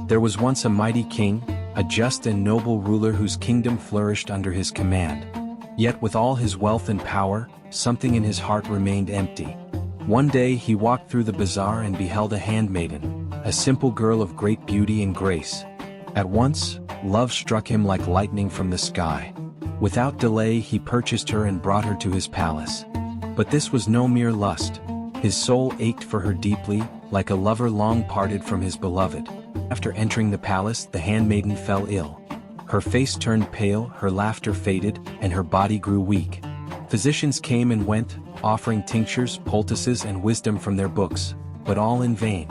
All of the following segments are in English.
There was once a mighty king, a just and noble ruler whose kingdom flourished under his command. Yet with all his wealth and power, something in his heart remained empty. One day he walked through the bazaar and beheld a handmaiden, a simple girl of great beauty and grace. At once, love struck him like lightning from the sky. Without delay he purchased her and brought her to his palace. But this was no mere lust. His soul ached for her deeply, like a lover long parted from his beloved. After entering the palace, the handmaiden fell ill. Her face turned pale, her laughter faded, and her body grew weak. Physicians came and went, offering tinctures, poultices, and wisdom from their books, but all in vain.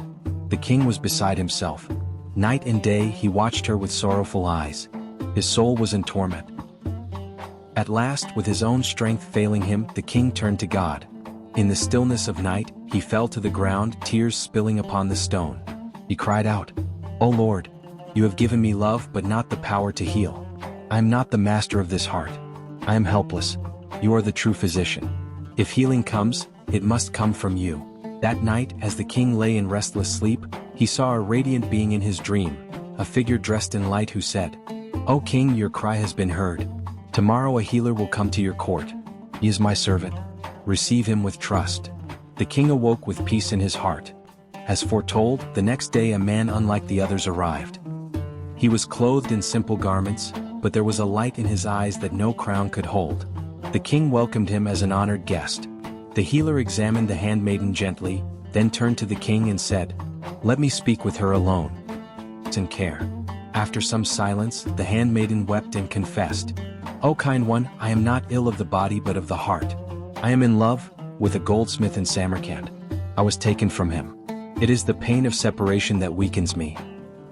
The king was beside himself. Night and day he watched her with sorrowful eyes. His soul was in torment. At last, with his own strength failing him, the king turned to God. In the stillness of night, he fell to the ground, tears spilling upon the stone. He cried out, "O Lord, you have given me love but not the power to heal. I am not the master of this heart. I am helpless. You are the true physician. If healing comes, it must come from you." That night, as the king lay in restless sleep, he saw a radiant being in his dream, a figure dressed in light who said, "O king, your cry has been heard. Tomorrow a healer will come to your court. He is my servant. Receive him with trust." The king awoke with peace in his heart. As foretold, the next day a man unlike the others arrived. He was clothed in simple garments, but there was a light in his eyes that no crown could hold. The king welcomed him as an honored guest. The healer examined the handmaiden gently, then turned to the king and said, "Let me speak with her alone." And care. After some silence, the handmaiden wept and confessed, "O kind one, I am not ill of the body but of the heart. I am in love with a goldsmith in Samarkand. I was taken from him. It is the pain of separation that weakens me."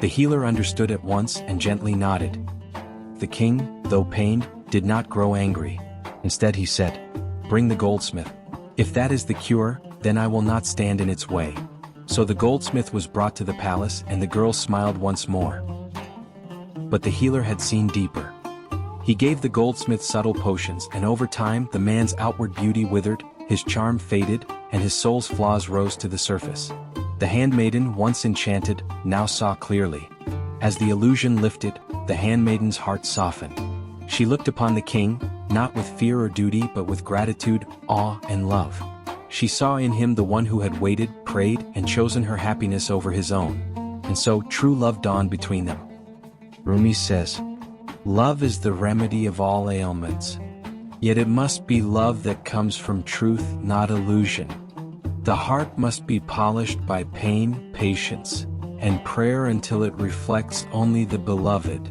The healer understood at once and gently nodded. The king, though pained, did not grow angry. Instead he said, "Bring the goldsmith. If that is the cure, then I will not stand in its way." So the goldsmith was brought to the palace and the girl smiled once more. But the healer had seen deeper. He gave the goldsmith subtle potions, and over time the man's outward beauty withered, his charm faded, and his soul's flaws rose to the surface. The handmaiden, once enchanted, now saw clearly. As the illusion lifted, the handmaiden's heart softened. She looked upon the king, not with fear or duty but with gratitude, awe, and love. She saw in him the one who had waited, prayed, and chosen her happiness over his own. And so true love dawned between them. Rumi says, "Love is the remedy of all ailments. Yet it must be love that comes from truth, not illusion. The heart must be polished by pain, patience, and prayer until it reflects only the beloved."